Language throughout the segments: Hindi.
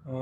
हे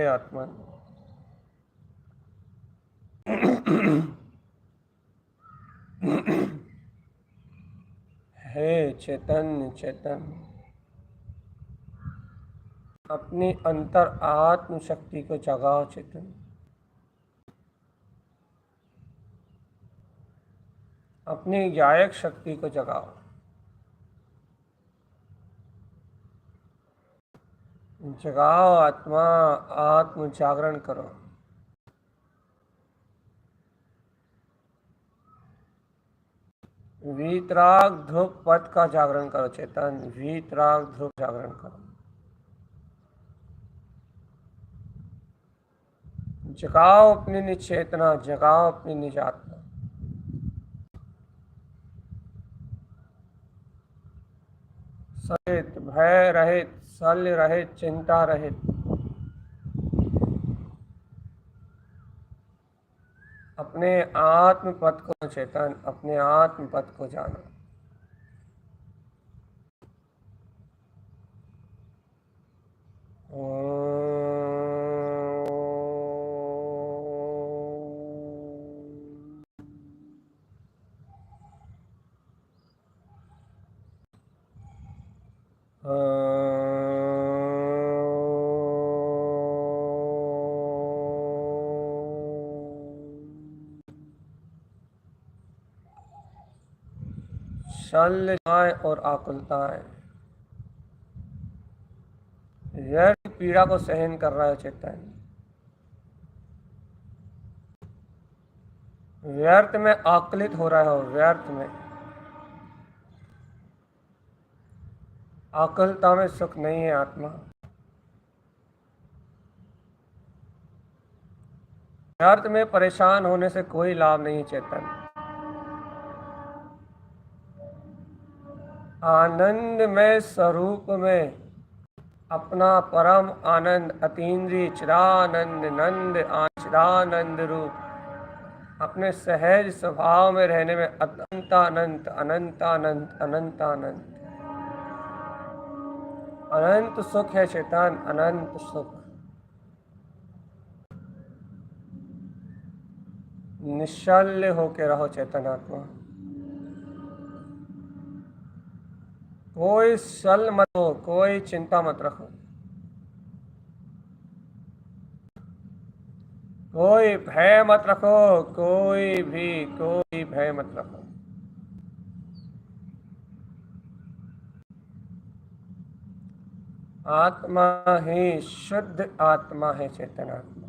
आत्मा, हे चैतन्य चैतन्य, अपनी अंतर आत्म शक्ति को जगाओ चैतन्य, अपनी गायक शक्ति को जगाओ, जगाओ आत्मा, आत्म जागरण करो। वीतराग ध्रुव पद का जागरण करो चेतन, वीतराग ध्रुव जागरण करो। जगाओ अपनी निज चेतना, जगाओ अपनी निज आत्मा। सहित, भय रहित, शल्य रहित, चिंता रहित। अपने आत्म पथ को चेतन, अपने आत्म पथ को जाना। शल्यताएं और आकुलताएं, व्यर्थ पीड़ा को सहन कर रहा है चेतन। व्यर्थ में आकुलित हो रहा हो, व्यर्थ में। आकुलता में सुख नहीं है आत्मा। व्यर्थ में परेशान होने से कोई लाभ नहीं चेतन। आनंद में, स्वरूप में अपना परम आनंद, अतीन्द्रिय चिदानंद नंद, चिदानंद रूप अपने सहज स्वभाव में रहने में अनंत अनंत अनंत अनंत अनंत अनंत अनंत सुख है चेतन, अनंत सुख। निश्चल्य होके रहो चेतन आत्मा। कोई सल मत हो, कोई चिंता मत रखो, कोई भय मत रखो, कोई भय मत रखो। आत्मा ही शुद्ध आत्मा है चेतन आत्मा।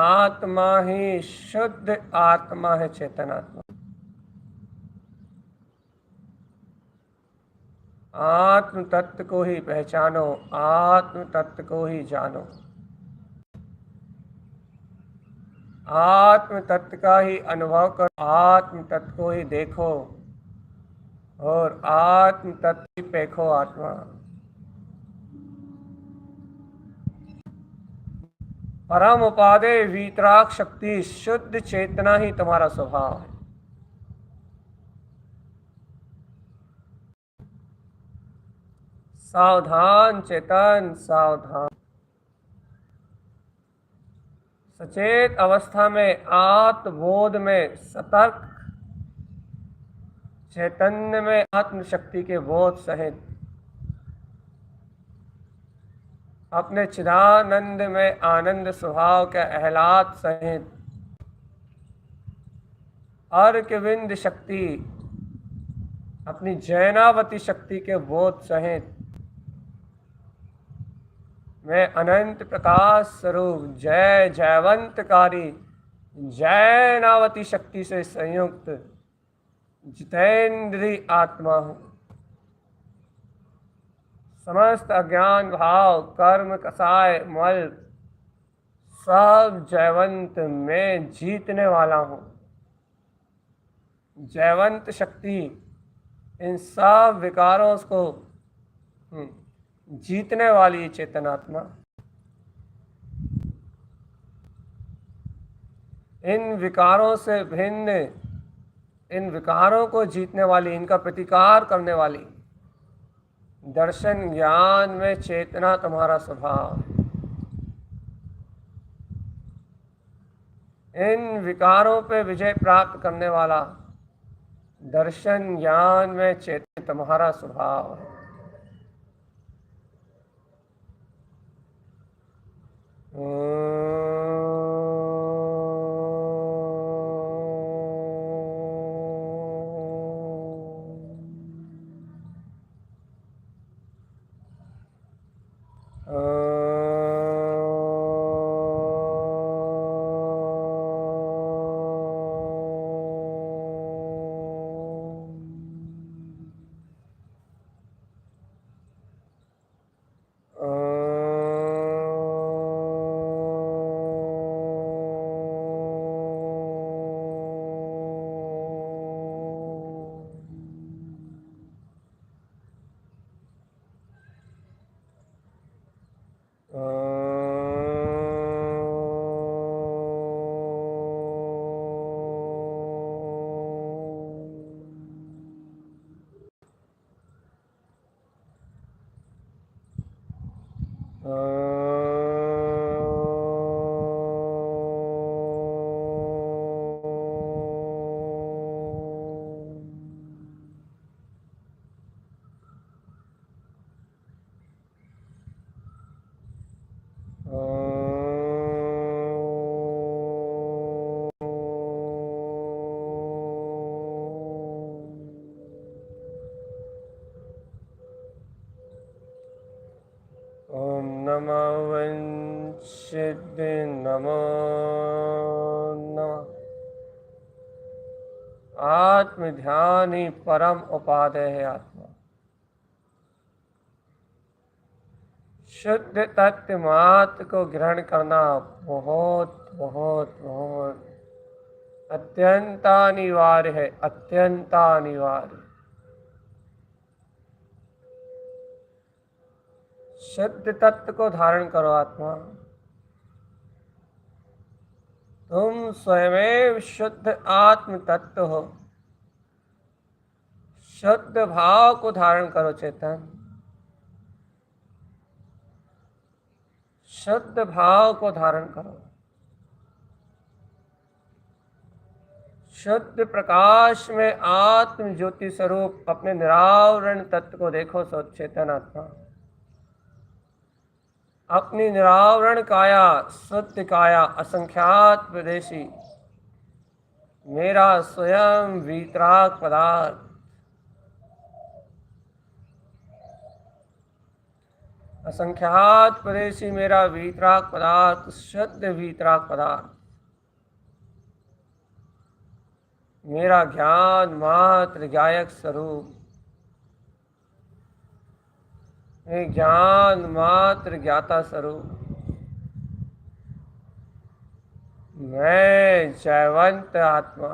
आत्मा ही शुद्ध आत्मा है चेतन आत्मा। आत्म तत्व को ही पहचानो, आत्म तत्व को ही जानो, आत्म तत्व का ही अनुभव करो, आत्म तत्व को ही देखो और आत्म तत्व ही पेखो आत्मा। परम उपादेय वीतराग शक्ति शुद्ध चेतना ही तुम्हारा स्वभाव है। सावधान चेतन, सावधान। सचेत अवस्था में, आत्मबोध में, सतर्क चैतन्य में, आत्म शक्ति के बोध सहित अपने चिदानंद में आनंद स्वभाव के अहलाद सहित अर्कविंद शक्ति, अपनी जैनावती शक्ति के बोध सहित मैं अनंत प्रकाश स्वरूप जय जयवंतकारी जैनावती शक्ति से संयुक्त जितेंद्रीय आत्मा हूँ। समस्त अज्ञान भाव, कर्म, कसाय, मल सब जयवंत में जीतने वाला हूँ। जयवंत शक्ति इन सब विकारों को जीतने वाली चेतनात्मा, इन विकारों से भिन्न, इन विकारों को जीतने वाली, इनका प्रतिकार करने वाली, दर्शन ज्ञान में चेतना तुम्हारा स्वभाव। इन विकारों पे विजय प्राप्त करने वाला, दर्शन ज्ञान में चेतना तुम्हारा स्वभाव है। आत्म ध्यान ही परम उपादेय है आत्मा। शुद्ध तत्व मात्र को ग्रहण करना बहुत बहुत बहुत अत्यंत अनिवार्य है, अत्यंत अनिवार्य। शुद्ध तत्व को धारण करो आत्मा। तुम स्वयं शुद्ध आत्म तत्व हो। शुद्ध भाव को धारण करो चेतन। शुद्ध भाव को धारण करो। शुद्ध प्रकाश में आत्म ज्योति स्वरूप अपने निरावरण तत्व को देखो चेतन आत्मा। अपनी निरावरण काया, शुद्ध काया, असंख्यात प्रदेशी, मेरा स्वयं वीतराग पदार्थ, असंख्यात प्रदेशी मेरा वीतराग पदार्थ, शुद्ध वीतराग पदार्थ, मेरा ज्ञान मात्र गायक स्वरूप, ज्ञान मात्र ज्ञाता स्वरूप, मैं जयवंत आत्मा,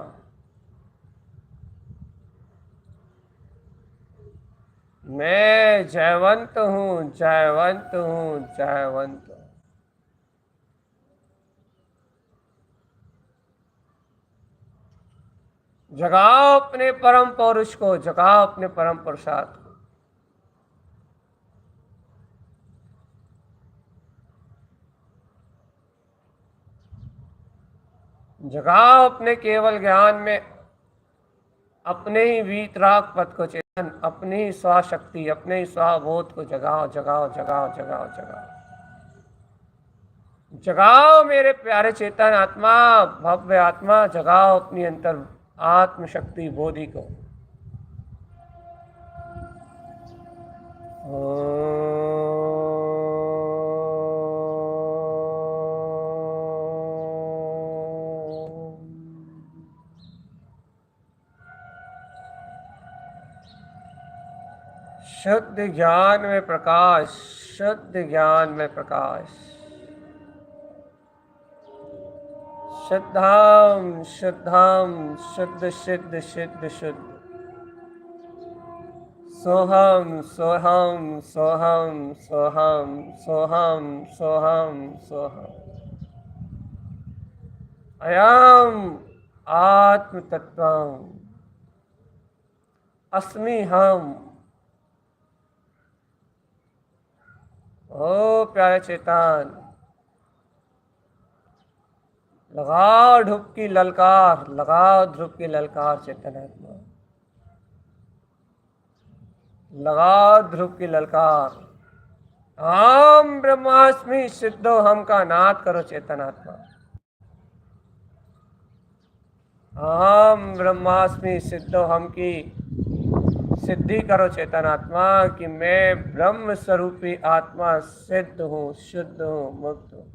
मैं जयवंत हूँ, जयवंत हूँ, जयवंत। जगाओ अपने परम पौरुष को, जगाओ अपने परम पुरुषार्थ को। जगाओ अपने केवल ज्ञान में अपने ही वीतराग पद को चेतन, अपनी ही स्वाशक्ति, अपने ही स्वाबोध को जगाओ, जगाओ, जगाओ, जगाओ, जगाओ। जगाओ मेरे प्यारे चेतन आत्मा, भव्य आत्मा, जगाओ अपनी अंतर आत्मशक्ति बोधि को। शुद्ध ज्ञान में प्रकाश, शुद्ध ज्ञान में प्रकाश, शुद्धम शुद्धम, शुद्ध सिद्ध सिद्ध शुद्ध, सोहम सोहम सोहम सोहम सोहम सोहम सोहम, अयम आत्म तत्वम, अस्मि हम। ओ प्यारे चेतन, लगाओ ध्रुव की ललकार, लगाओ ध्रुव की ललकार चेतन आत्मा, लगाओ ध्रुव की ललकार। हम ब्रह्मास्मि सिद्धो हम का नाद करो चेतन आत्मा। हम ब्रह्मास्मि सिद्धो हम की सिद्धि करो चेतन आत्मा कि मैं ब्रह्म स्वरूपी आत्मा सिद्ध हूँ, शुद्ध हूँ, मुक्त हूँ।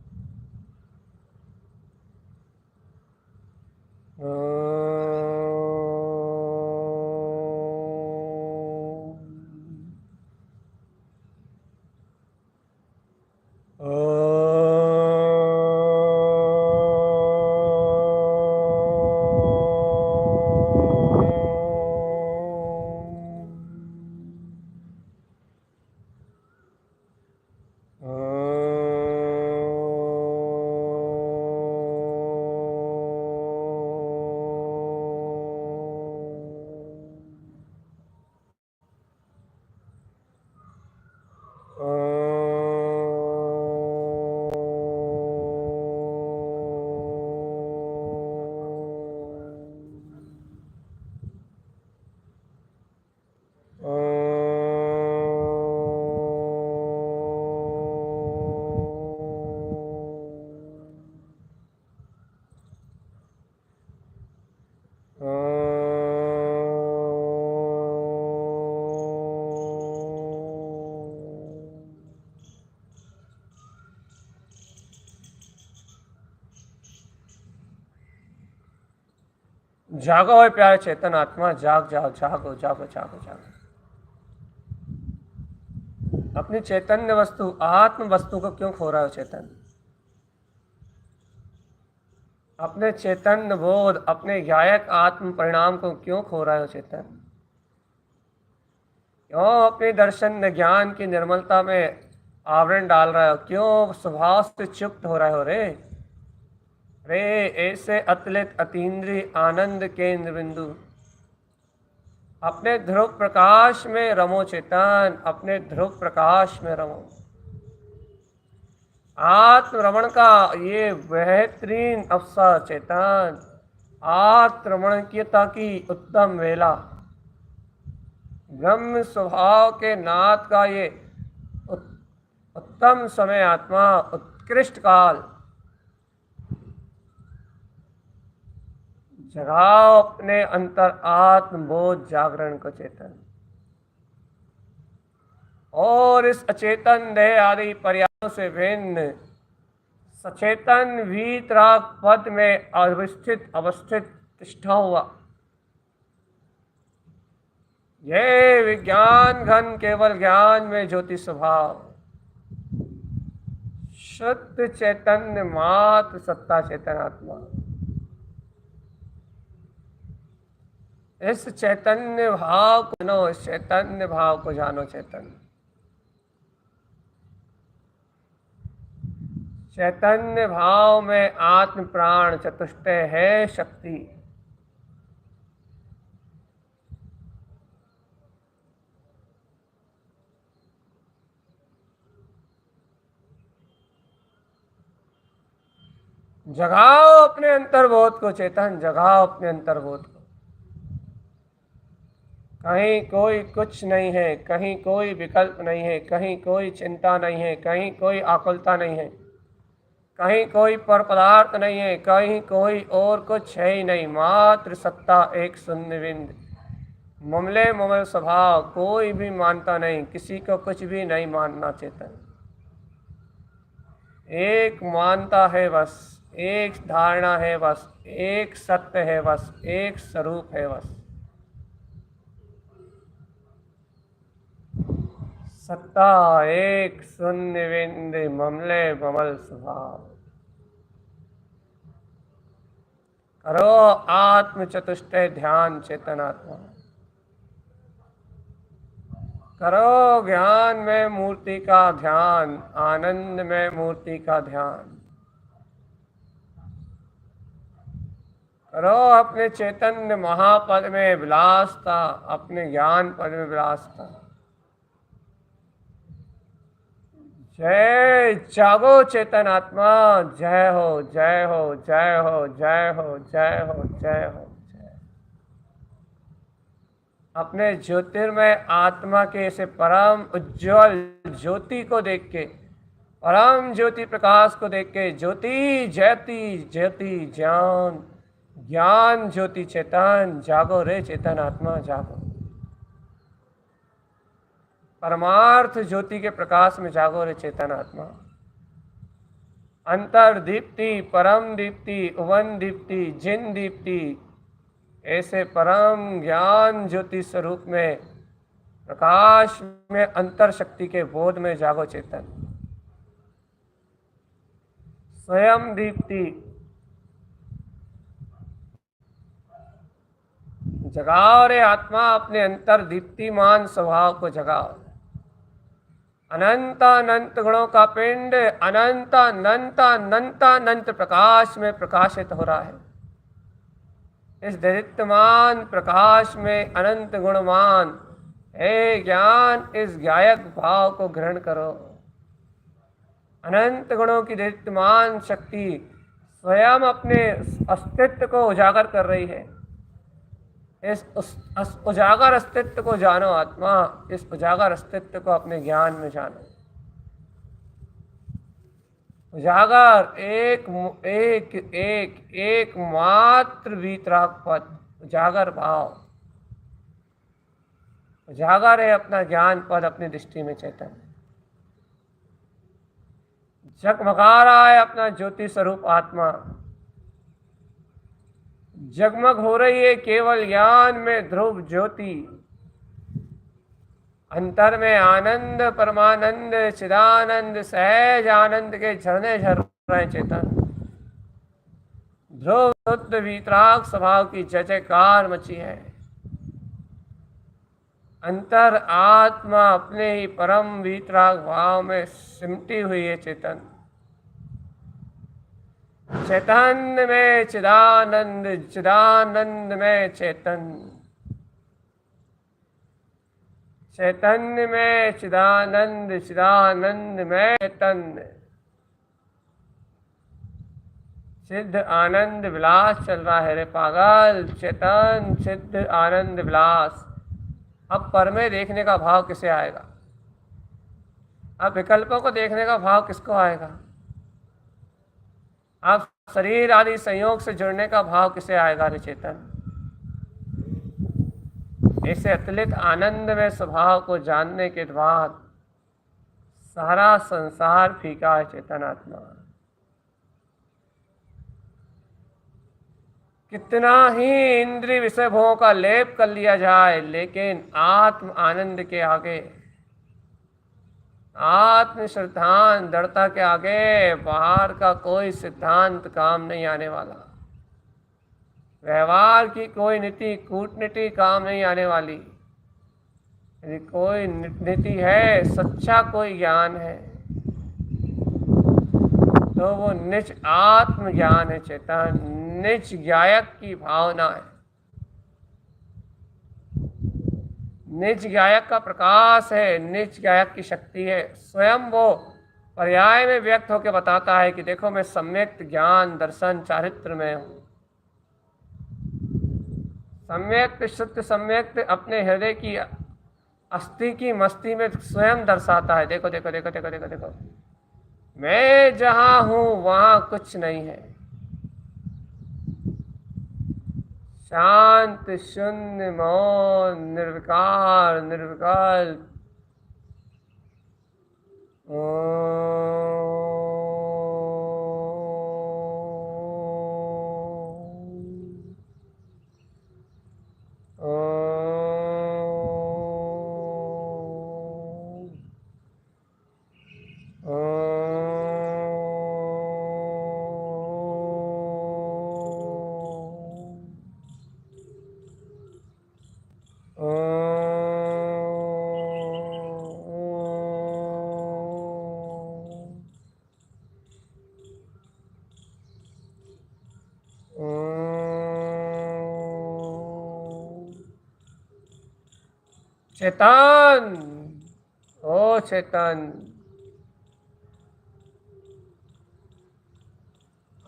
जागो है प्यारे चेतन आत्मा, जाग जाओ, जागो जागो जागो जागो। अपनी चैतन्य वस्तु, आत्म वस्तु को क्यों खो रहा हो चेतन? अपने चैतन्य बोध, अपने गायक आत्म परिणाम को क्यों खो रहा हो चेतन? क्यों अपने दर्शन ज्ञान की निर्मलता में आवरण डाल रहा हो? क्यों स्वभाव से चुप्त हो रहा हो रे? रे ऐसे अतुलित अतीन्द्रिय आनंद केंद्र बिंदु, अपने ध्रुव प्रकाश में रमो चेतन, अपने ध्रुव प्रकाश में रमो। आत्मरमण का ये बेहतरीन अवसर चेतन, आत्मरमणीयता की उत्तम वेला, ब्रह्म स्वभाव के नाथ का ये उत्तम समय आत्मा, उत्कृष्ट काल। जगाओ अपने अंतर आत्मबोध जागरण को चेतन, और इस अचेतन देह आदि पर्यायों से भिन्न सचेतन वीतराग पद में अवस्थित तिष्ठा हुआ। ये विज्ञान घन केवल ज्ञान में ज्योति स्वभाव, शुद्ध चैतन्य मात्र सत्ता चेतन आत्मा। इस चैतन्य भाव को जानो, इस चैतन्य भाव को जानो चेतन। चैतन्य भाव में आत्म प्राण चतुष्टय है शक्ति। जगाओ अपने अंतर्बोध को चेतन, जगाओ अपने अंतर्बोध को। कहीं कोई कुछ नहीं है, कहीं कोई विकल्प नहीं है, कहीं कोई चिंता नहीं है, कहीं कोई आकुलता नहीं है, कहीं कोई पर पदार्थ नहीं है, कहीं कोई और कुछ है ही नहीं, मात्र सत्ता एक शून्य बिंद। ममले ममल स्वभाव, कोई भी मानता नहीं, किसी को कुछ भी नहीं मानना चेतन। एक मानता है बस, एक धारणा है बस, एक सत्य है बस, एक स्वरूप है बस। सत्ता एक शून्य बिंद, ममले ममल स्वभाव। करो आत्म चतुष्टय ध्यान चेतन आत्मा, करो ज्ञान में मूर्ति का ध्यान, आनंद में मूर्ति का ध्यान। करो अपने चैतन्य महापद में विलासता, अपने ज्ञान पद में विलासता। जय जागो चेतन आत्मा, जय हो जय हो जय हो जय हो जय हो जय हो जय। अपने ज्योतिर्मय आत्मा के इसे परम उज्जवल ज्योति को देख के, परम ज्योति प्रकाश को देख के, ज्योति ज्योति ज्योति ज्ञान, ज्ञान ज्योति चेतन, जागो रे चेतन आत्मा जागो। परमार्थ ज्योति के प्रकाश में जागो रे चेतन आत्मा। अंतर दीप्ति, परम दीप्ति, उवन दीप्ति, जिन दीप्ति, ऐसे परम ज्ञान ज्योति स्वरूप में, प्रकाश में, अंतर शक्ति के बोध में जागो चेतन। स्वयं दीप्ति, जगाओ रे आत्मा, अपने अंतर दीप्तिमान स्वभाव को जगाओ। अनंत अनंत गुणों का पिंड अनंत अनंत अनंत अनंत प्रकाश में प्रकाशित हो रहा है। इस दीप्तमान प्रकाश में अनंत गुणमान हे ज्ञान, इस गायक भाव को ग्रहण करो। अनंत गुणों की दीप्तमान शक्ति स्वयं अपने अस्तित्व को उजागर कर रही है। इस उजागर अस्तित्व को जानो आत्मा, इस उजागर अस्तित्व को अपने ज्ञान में जानो। उजागर एक एक एक एक मात्र वीतराग पद, उजागर भाव, उजागर है अपना ज्ञान पद अपनी दृष्टि में चेतन, जगमगा रहा है अपना ज्योति स्वरूप आत्मा। जगमग हो रही है केवल ज्ञान में ध्रुव ज्योति, अंतर में आनंद परमानंद चिदानंद सहज आनंद के झरने झर रहे चेतन। ध्रुव शुद्ध वीतराग स्वभाव की जय जयकार मची है। अंतर आत्मा अपने ही परम वीतराग भाव में सिमटी हुई है चेतन। चैतन्य में चिदानंद, चिदानंद में चैतन्य, चैतन्य में चिदानंद, चिदानंद में चैतन्य। सिद्ध आनंद विलास चल रहा है रे पागल। चेतन सिद्ध आनंद विलास। अब पर में देखने का भाव किसे आएगा? अब विकल्पों को देखने का भाव किसको आएगा? अब शरीर आदि संयोग से जुड़ने का भाव किसे आएगा रे चेतन? ऐसे अतुलित आनंद में स्वभाव को जानने के बाद सारा संसार फीका है चेतन आत्मा। कितना ही इंद्रिय विषय भोगों का लेप कर लिया जाए, लेकिन आत्म आनंद के आगे, आत्म श्रद्धान दृढ़ता के आगे बाहर का कोई सिद्धांत काम नहीं आने वाला। व्यवहार की कोई नीति कूटनीति काम नहीं आने वाली। यदि कोई नीति है, सच्चा कोई ज्ञान है, तो वो निज आत्म ज्ञान है चेतन। निज गायक की भावना है, निज गायक का प्रकाश है, निज गायक की शक्ति है। स्वयं वो पर्याय में व्यक्त होकर बताता है कि देखो मैं सम्यक ज्ञान दर्शन चारित्र में हूँ। सम्यक शुद्ध सम्यक अपने हृदय की अस्थि की मस्ती में स्वयं दर्शाता है। देखो देखो देखो देखो देखो देखो, मैं जहां हूं वहां कुछ नहीं है। शांत शून्य मौन निर्विकार निर्विकल्प। चेतन, ओ चेतन,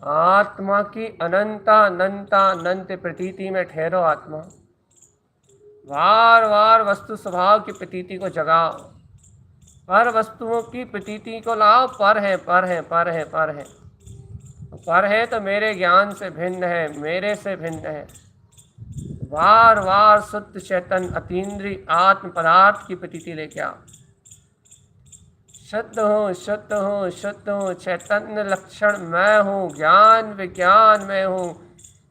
आत्मा की अनंता अनंता अनंत प्रतीति में ठहरो आत्मा। बार बार वस्तु स्वभाव की प्रतीति को जगाओ। पर वस्तुओं की प्रतीति को लाओ। पर है पर है पर है पर है पर है तो मेरे ज्ञान से भिन्न है, मेरे से भिन्न है। बार बार शुद्ध चैतन अतीन्द्रिय आत्म पदार्थ की प्रतीति लेके आओ। शुद्ध हूँ शुद्ध हूँ शुद्ध हूँ, चैतन्य लक्षण मैं हूँ, ज्ञान विज्ञान मैं हूँ,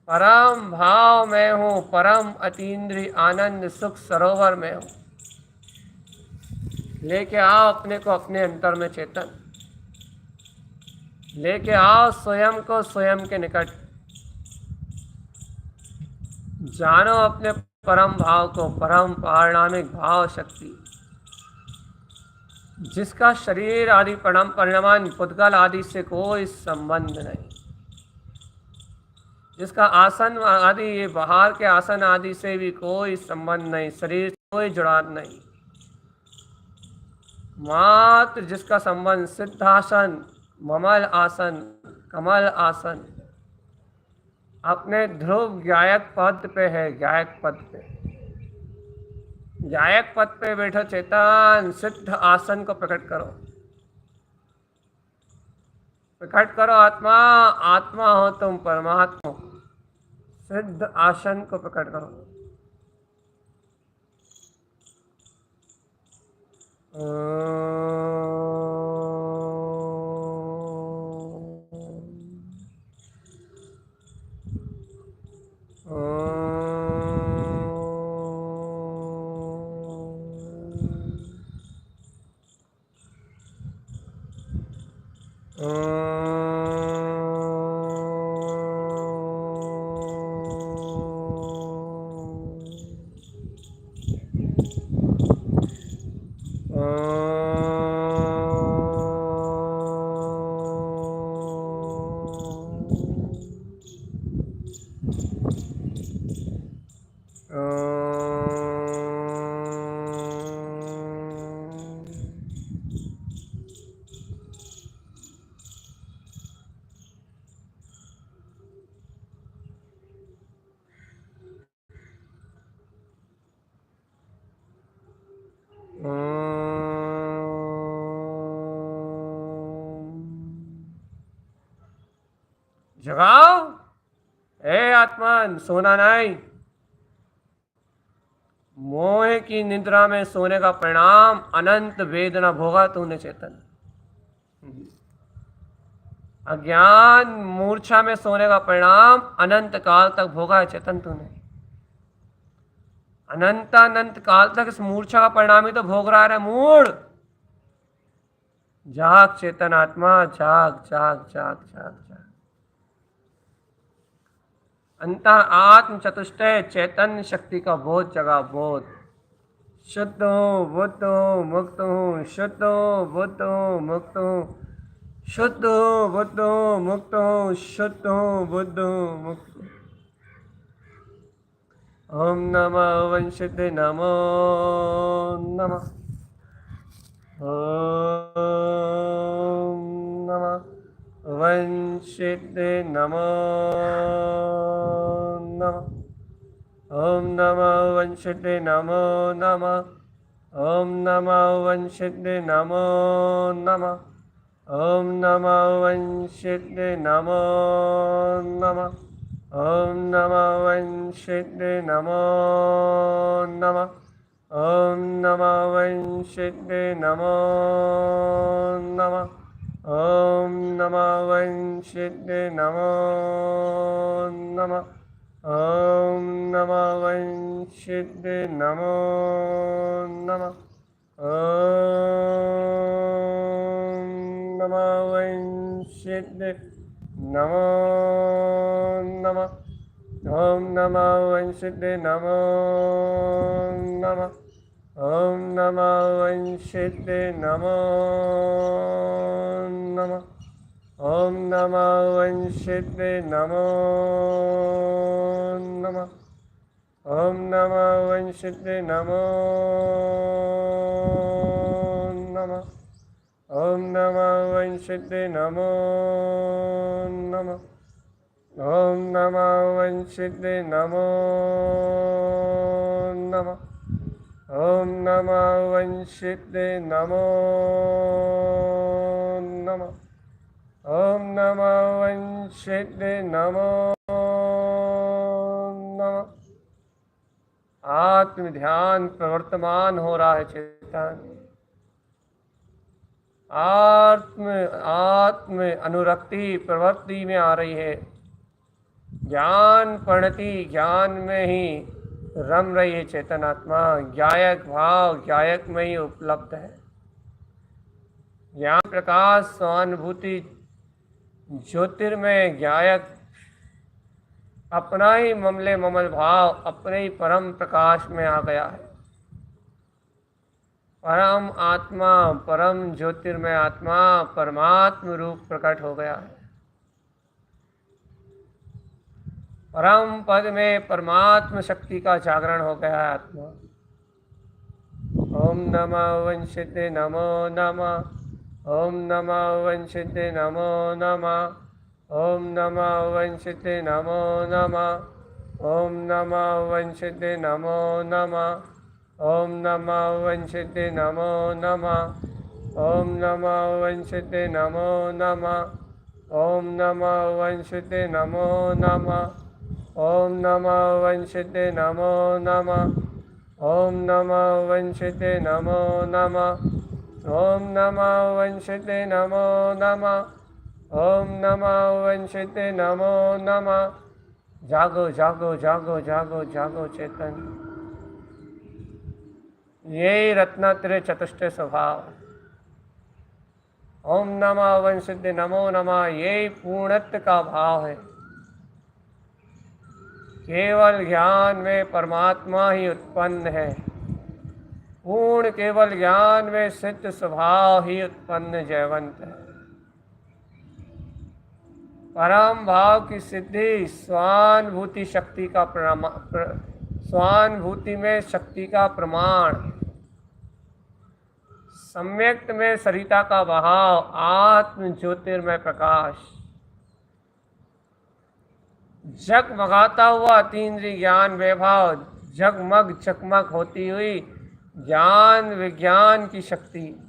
परम भाव मैं हूँ, परम अतीन्द्रिय आनंद सुख सरोवर में हूँ। लेके आओ अपने को अपने अंतर में चेतन। लेके आओ स्वयं को स्वयं के निकट। जानो अपने परम भाव को, परम पारणामिक भाव शक्ति, जिसका शरीर आदि परिणामान पुद्गल आदि से कोई संबंध नहीं, जिसका आसन आदि ये बाहर के आसन आदि से भी कोई संबंध नहीं, शरीर से कोई जुड़ाव नहीं। मात्र जिसका संबंध सिद्धासन, ममल आसन, कमल आसन, अपने ध्रुव गायक पद पे है। गायक पद पे, गायक पद पे बैठो चेतन। सिद्ध आसन को प्रकट करो, प्रकट करो आत्मा। आत्मा हो तुम, परमात्मा। सिद्ध आसन को प्रकट करो। जगाओ, हे आत्मन, सोना नहीं। मोह की निद्रा में सोने का परिणाम अनंत वेदना भोगा तूने चेतन। अज्ञान मूर्छा में सोने का परिणाम अनंत काल तक भोगा है चेतन तूने। अनंत काल तक इस मूर्छा का परिणाम ही तो भोग रहा है मूढ़। जाग चेतन आत्मा, जाग जाग जाग जाग जाग। अंतर आत्म चतुष्टय चैतन्य शक्ति का बोध जगा बोध। शुद्ध हूँ, बुद्ध हूँ, मुक्त हूँ, शुद्ध हूँ, बुद्ध हूँ, मुक्त हूँ, शुद्ध हूँ, बुद्ध हूँ, मुक्त हूँ, शुद्ध हूँ, बुद्ध हूँ, मुक्त हूँ। ओम नमः वंशिते नमो नमः। ओम नमः वंशिते नमो नमः। ओम नमः वंशिते नमो नमः। ओम नमः वंशिते नमो नमः। ओम नमः वंशिते नमो नमः। ओम नमः वंशिते नमो नमः। ओम नमः वंशिते नमो नमः। ओम नमः वंशिते नमो नमः। ओम नमः वंशिते नमो नमः। ओम नमः वंशिते नमो नमः। ओम नमः वंशिते नमो नमः। ओम नमः वंशिते नमो नमः। ओम नमः वंशिते नमो नमः। ओम नमः वंशिते नमो नमः। ओम नमः वंशिते नमो नमः। ओम नमः वंशिते नमो नमः। ओम नमः वंशिते नमो नमः। ओम नमः वंशिते नमो नमः। आत्म ध्यान प्रवर्तमान हो रहा है चेतन। आत्म अनुरक्ति प्रवृत्ति में आ रही है। ज्ञान परिणति ज्ञान में ही रम रही है चेतन आत्मा। ज्ञायक भाव ज्ञायक में ही उपलब्ध है। ज्ञान प्रकाश स्वानुभूति ज्योतिर्मय ज्ञायक अपना ही ममले ममल भाव अपने ही परम प्रकाश में आ गया है। परम आत्मा परम ज्योतिर्मय आत्मा परमात्म रूप प्रकट हो गया है। परम पद में परमात्म शक्ति का जागरण हो गया है आत्मा। ओम नमः वंशिते नमो नमः। ओम नमः वंशिते नमो नमः। ओम नमः वंशिते नमो नमः। ओम नमः वंशिते नमो नमः। ओम नमः वंशिते नमो नमः। ओम नमः वंशिते नमो नमः। ओम नमः वंशिते नमो नमः। ओम नमः वंशिते नमो नमः। ओम नमः वंशिते नमो नमः। ओम नमः वंशिते नमो नमः। ओम नमः वंशिते नमो नमः। जागो जागो जागो जागो जागो चेतन। यही रत्नत्रय चतुष्टय स्वभाव। ओम नमः वंशिद्ध नमो नमः, यही पूर्णत्व का भाव है। केवल ज्ञान में परमात्मा ही उत्पन्न है। पूर्ण केवल ज्ञान में सिद्ध स्वभाव ही उत्पन्न जयवंत है। परम भाव की सिद्धि स्वानुभूति शक्ति का स्वानुभूति में शक्ति का प्रमाण, सम्यक्त में सरिता का बहाव, आत्म ज्योतिर्मय प्रकाश, जगमगाता हुआ अतीन्द्रिय ज्ञान वैभव, जगमग चकमक होती हुई ज्ञान विज्ञान की शक्ति,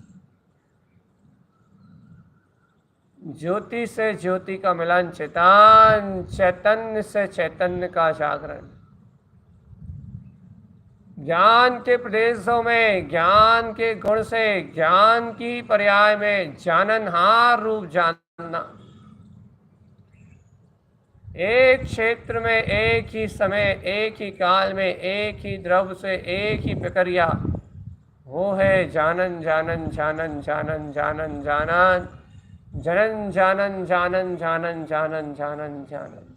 ज्योति से ज्योति का मिलन, चेतन चैतन्य से चैतन्य का जागरण, ज्ञान के प्रदेशों में ज्ञान के गुण से ज्ञान की पर्याय में जाननहार रूप जानना, एक क्षेत्र में एक ही समय एक ही काल में एक ही द्रव्य से एक ही प्रक्रिया, वो है जानन जानन जानन जानन जानन जानन जनन जानन जानन जानन जानन जानन जानन।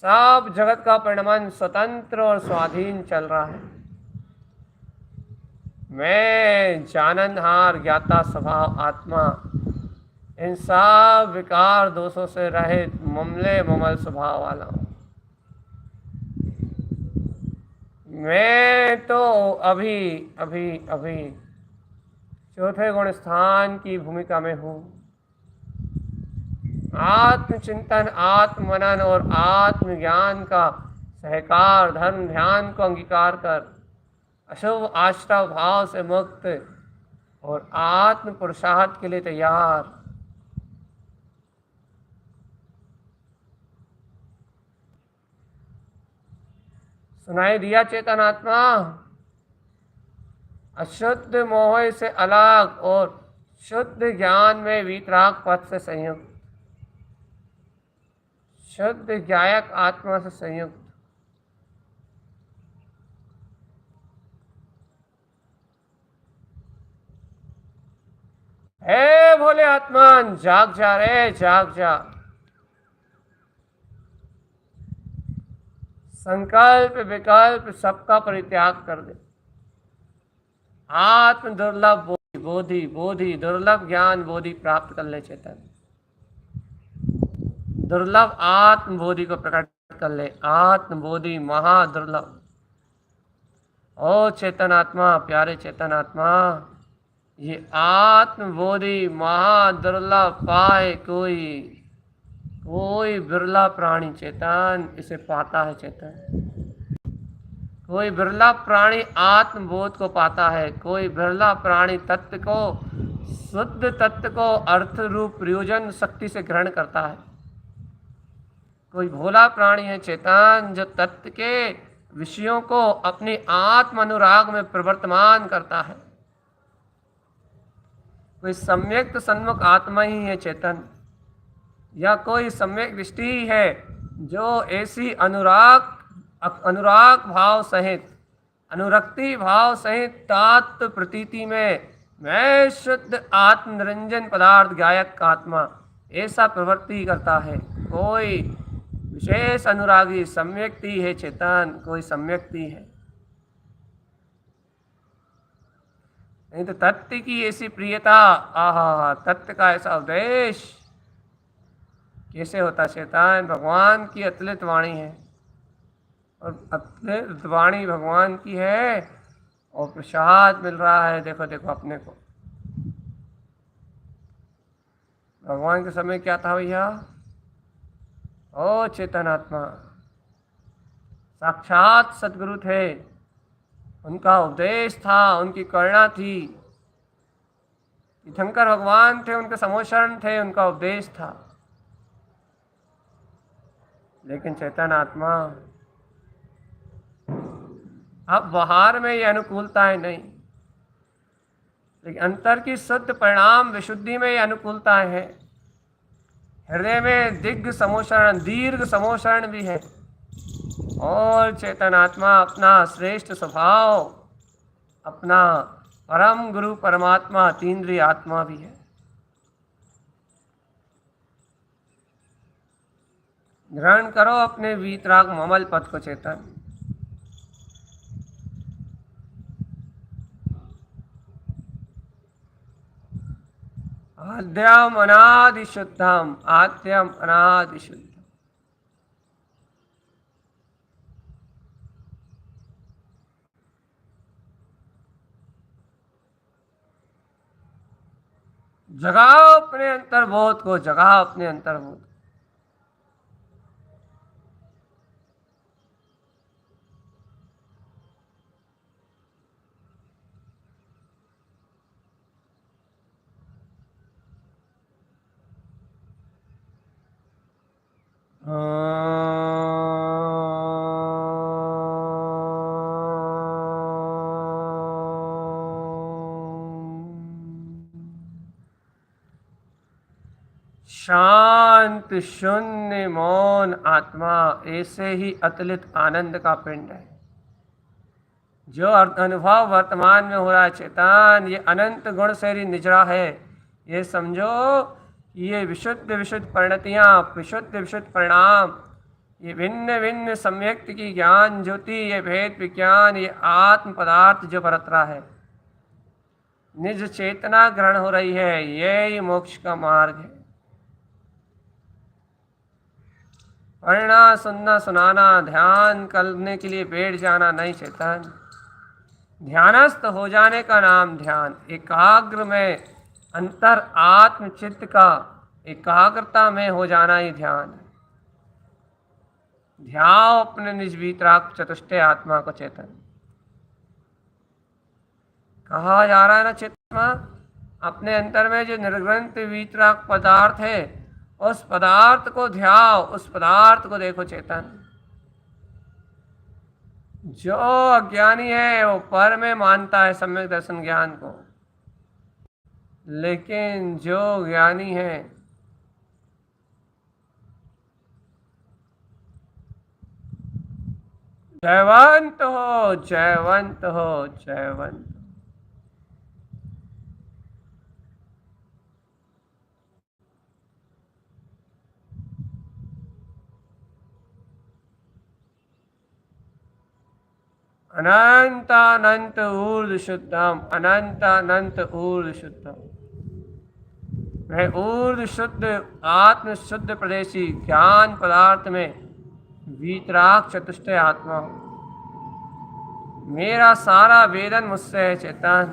सब जगत का परिणमन स्वतंत्र और स्वाधीन चल रहा है। मैं जाननहार ज्ञाता स्वभाव आत्मा, इन सब विकार दोषों से रहित ममले ममल स्वभाव वाला हूं। मैं तो अभी अभी अभी चौथे गुण स्थान की भूमिका में हूं। आत्मचिंतन, आत्मनन और आत्मज्ञान का सहकार, धर्म ध्यान को अंगीकार कर अशुभ आश्रव भाव से मुक्त और आत्म पुरुषार्थ के लिए तैयार। सुनाई दिया चेतन आत्मा? अशुद्ध मोह से अलग और शुद्ध ज्ञान में वीतराग पथ से संयुक्त, शुद्ध ज्ञायक आत्मा से संयुक्त। हे भोले आत्मान, जाग जा रे, जाग जा। संकल्प विकल्प सबका परित्याग कर दे। आत्म दुर्लभ बोधि बोधि बोधि दुर्लभ ज्ञान बोधि प्राप्त कर ले चेतन। दुर्लभ आत्म बोधि को प्रकट कर ले, आत्म बोधि महादुर्लभ। ओ चेतन आत्मा, प्यारे चेतन आत्मा, ये आत्म बोधि महादुर्लभ पाए कोई बिरला प्राणी चेतन इसे पाता है चेतन। कोई बिरला प्राणी आत्मबोध को पाता है, कोई बिरला प्राणी तत्व को, शुद्ध तत्व को अर्थ रूप प्रयोजन शक्ति से ग्रहण करता है। कोई भोला प्राणी है चेतन जो तत्व के विषयों को अपनी आत्म अनुराग में प्रवर्तमान करता है। कोई सम्यक सन्मुख आत्मा ही है चेतन, या कोई सम्यक दृष्टि है जो ऐसी अनुराग भाव सहित, अनुरक्ति भाव सहित तात्व प्रतीति में मैं शुद्ध आत्म निरंजन पदार्थ गायक आत्मा ऐसा प्रवृत्ति करता है। कोई विशेष अनुरागी सम्यक्ति है चेतन, कोई सम्यक्ति है। नहीं तो तत्व की ऐसी प्रियता, आहा, तत्व का ऐसा उपदेश कैसे होता चेतन? भगवान की अतुलित वाणी है, और अतुलित वाणी भगवान की है, और प्रसाद मिल रहा है। देखो देखो अपने को। भगवान के समय क्या था भैया? ओ चेतन आत्मा, साक्षात सदगुरु थे, उनका उपदेश था, उनकी करुणा थी। तीर्थंकर भगवान थे, उनके समोशरण थे, उनका उपदेश था। लेकिन चेतन आत्मा, अब बाहर में ये अनुकूलताएं नहीं, लेकिन अंतर की शुद्ध परिणाम विशुद्धि में ये अनुकूलताएं हैं। हृदय में दीर्घ समोषण भी है। और चेतन आत्मा अपना श्रेष्ठ स्वभाव, अपना परम गुरु परमात्मा अतीन्द्रिय आत्मा भी है। ग्रहण करो अपने वीतराग ममल पद को चेतन। आद्यम अनादि शुद्धम, आद्यम अनादि शुद्धम। जगाओ अपने अंतर्बोध को, जगाओ अपने अंतर्बोध। शांत शून्य मौन आत्मा ऐसे ही अतुलित आनंद का पिंड है। जो अनुभव वर्तमान में हो रहा है चेतन, ये अनंत गुण से निजरा है। ये समझो ये विशुद्ध विशुद्ध परिणतियाँ, विशुद्ध विशुद्ध परिणाम, ये भिन्न भिन्न सम्यक्त की ज्ञान ज्योति, ये भेद विज्ञान, ये आत्म पदार्थ जो बरत रहा है, निज चेतना ग्रहण हो रही है, यही मोक्ष का मार्ग है। पढ़ना सुनना सुनाना, ध्यान करने के लिए बैठ जाना नहीं चेतन। ध्यानस्थ हो जाने का नाम ध्यान। एकाग्र में अंतर आत्मचित्त का एकाग्रता में हो जाना ही ध्यान है। ध्याओ अपने निज वीतराग चतुष्टय आत्मा को चेतन। कहा जा रहा है ना चेतना, अपने अंतर में जो निर्ग्रंथ वीतराग पदार्थ है, उस पदार्थ को ध्याओ, उस पदार्थ को देखो चेतन। जो अज्ञानी है वो पर में मानता है सम्यक दर्शन ज्ञान को, लेकिन जो ज्ञानी है जयवंत हो, जयवंत हो, जयवंत। अनंत अनंत ऊर्ध्व शुद्धम, अनंत अनंत ऊर्ध्व शुद्धम। मैं ऊर्ध्व शुद्ध आत्म शुद्ध प्रदेशी ज्ञान पदार्थ में वीतराग चतुष्टय आत्मा हूँ। मेरा सारा वेदन मुझसे है चेतन,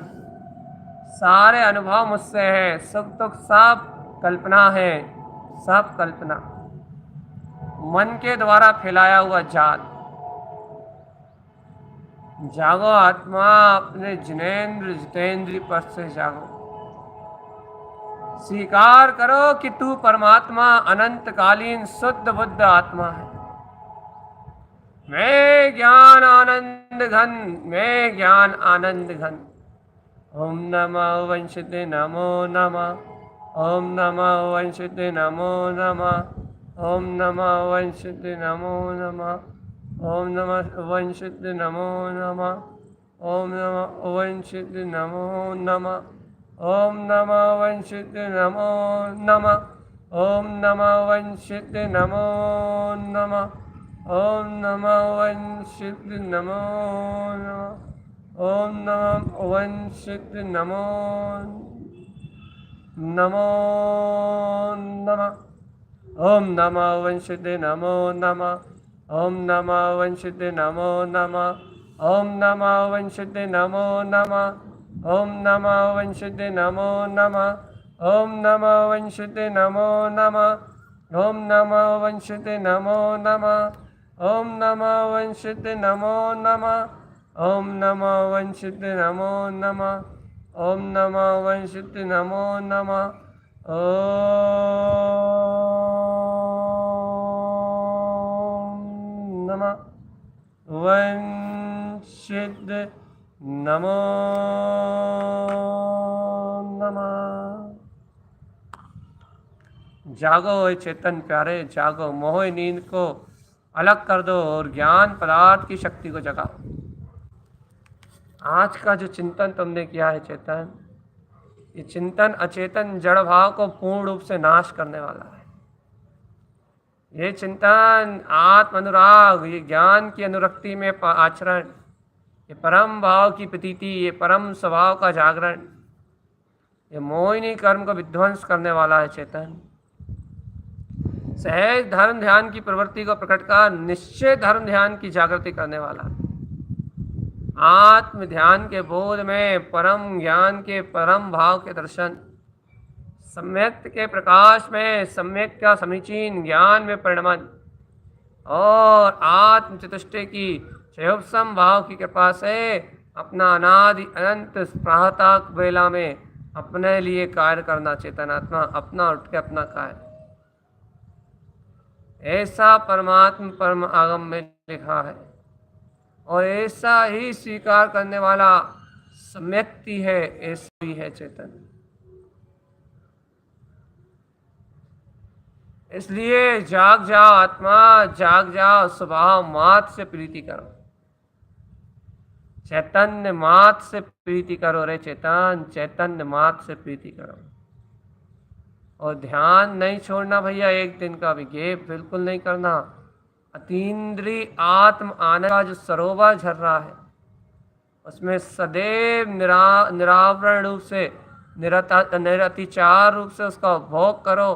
सारे अनुभव मुझसे है, सुख दुख सब कल्पना है, सब कल्पना मन के द्वारा फैलाया हुआ जाल। जागो आत्मा, अपने जिनेन्द्र जितेंद्र पद से जागो। स्वीकार करो कि तू परमात्मा अनंतकालीन शुद्ध बुद्ध आत्मा है। मैं ज्ञान आनंद घन, मैं ज्ञान आनंद घन। ओम नमः वंशते नमो नमः, ओम नमः वंशते नमो नमः, ओम नमः वंशते नमो नमः, ओम नमः वंशते नमो नमः, ओम नमः वंशते नमो नमः, ओम नमः वंशते नमो नमः, ओम नमः वंशते नमो नमः, ओम नमः वंशते नमो नमः, ओम नमः वंशते नमो नमो नमः, ओम नमः वंशते नमो नमः, ओम नमः वंशते नमो नमः, ओम नमः वंशते नमो नमः, ओम नमः वंशते नमो नमः, ओम नमः वंशते नमो नमः, ओम नमः वंशते नमो नमः, ओम नमः वंशते नमो नमः, ओम नमः वंशते नमो नमः, ओम नमः वंशते नमो नमः। ओम नमः वंशते नमो नमः। जागो हे चेतन प्यारे, जागो, मोह नींद को अलग कर दो और ज्ञान पदार्थ की शक्ति को जगाओ। आज का जो चिंतन तुमने किया है चेतन, ये चिंतन अचेतन जड़ भाव को पूर्ण रूप से नाश करने वाला है। ये चिंतन आत्म अनुराग, ये ज्ञान की अनुरक्ति में आचरण, ये परम भाव की प्रतीति, ये परम स्वभाव का जागरण, ये मोहिनी कर्म को विध्वंस करने वाला है चेतन। सहज धर्म ध्यान की प्रवृत्ति को प्रकट कर निश्चय धर्म ध्यान की जागृति करने वाला। आत्म ध्यान के बोध में परम ज्ञान के परम भाव के दर्शन, सम्यक के प्रकाश में सम्यक का समीचीन ज्ञान में परिणमन और आत्म चतुष्टय की क्षयोपम भाव की कृपा से अपना अनादि अनंत प्रातः वेला में अपने लिए कार्य करना। चेतनात्मा अपना उठ के अपना कार्य, ऐसा परमात्मा परम आगम में लिखा है और ऐसा ही स्वीकार करने वाला सम्यक्ति है, ऐसा ही है चेतन। इसलिए जाग जाओ आत्मा, जाग जाओ, स्वभाव मात से प्रीति करो, चैतन्य मात से प्रीति करो रे चेतन, चैतन्य मात से प्रीति करो। और ध्यान नहीं छोड़ना भैया, एक दिन का भी गेप बिल्कुल नहीं करना। अतीन्द्रिय आत्म आनंद का जो सरोवर झर रहा है, उसमें सदैव निरावरण रूप से, निरतिचार रूप से उसका उपभोग करो।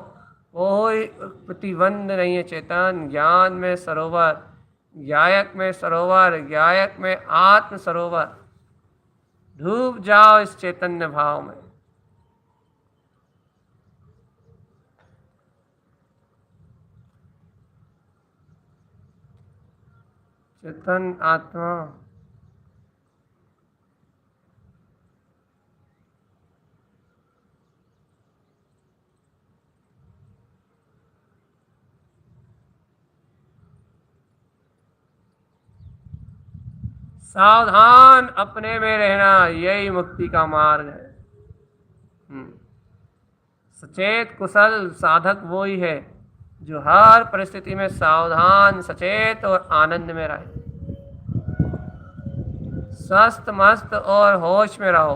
कोई प्रतिबंध नहीं है चेतन। ज्ञान में सरोवर, ज्ञायक में सरोवर, ज्ञायक में आत्म सरोवर, डूब जाओ इस चैतन्य भाव में। चेतन आत्मा सावधान अपने में रहना, यही मुक्ति का मार्ग है। सचेत कुशल साधक वो ही है जो हर परिस्थिति में सावधान, सचेत और आनंद में रहे, स्वस्थ मस्त और होश में रहो।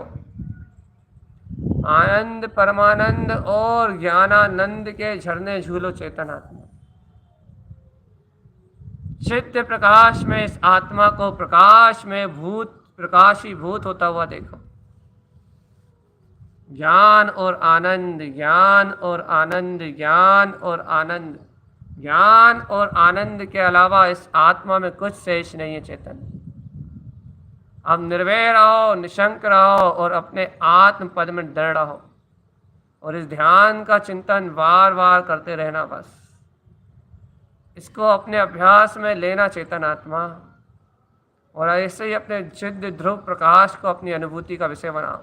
आनंद, परमानंद और ज्ञानानंद के झरने झूलो चेतन आत्मा। चित्त प्रकाश में इस आत्मा को प्रकाश में प्रकाशीभूत होता हुआ देखो। ज्ञान और आनंद, ज्ञान और आनंद, ज्ञान और आनंद, ज्ञान और आनंद के अलावा इस आत्मा में कुछ शेष नहीं है चेतन। अब निर्भय रहो, निशंक रहो और अपने आत्म पद में दृढ़ रहो और इस ध्यान का चिंतन बार बार करते रहना। बस इसको अपने अभ्यास में लेना चेतन आत्मा, और ऐसे ही अपने जिद्द ध्रुव प्रकाश को अपनी अनुभूति का विषय बनाओ।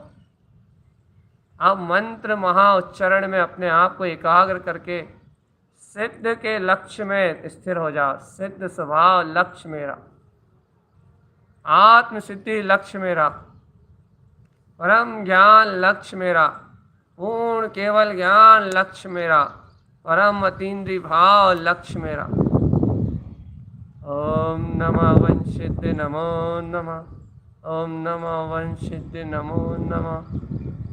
अब मंत्र महा उच्चारण में अपने आप को एकाग्र करके सिद्ध के लक्ष्य में स्थिर हो जाओ। सिद्ध स्वभाव लक्ष्य मेरा, आत्म सिद्धि लक्ष्य मेरा, परम ज्ञान लक्ष्य मेरा, पूर्ण केवल ज्ञान लक्ष्य मेरा, परम अतीन्द्रिय भाव लक्ष्य मेरा। ओम नमः वंशिद्ध नमो नमः, ओम नमः वंशिद्ध नमो नमः,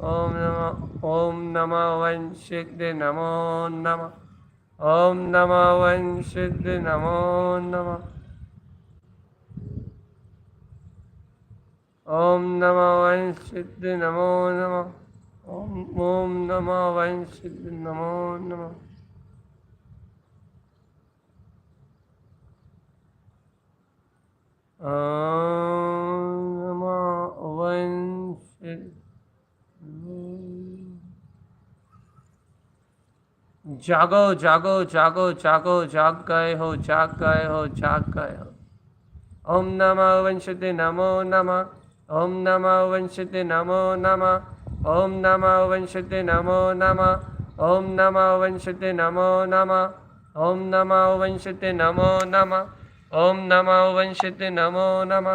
ओम नमः वंशिद्ध नमो नमः, ओम नमः वंशिद्ध नमो नमः, ओम नमः वंशिद्ध नमो नमः, ओम नमः वंशिद्ध नमो नमः। जागो जागो जागो जागो, जाग गए हो, जाग गए हो, जाग गए हो। ओम नमः वंशिद्ध नमो नमः, ओम नमः वंशिद्ध नमो नमः, ओम नमः वंशिद्ध नमो नमः, ओम नमः वंशिद्ध नमो नमः, ओम नमः वंशिद्ध नमो नमः, ओम नमः वंशिद्ध नमो नमः।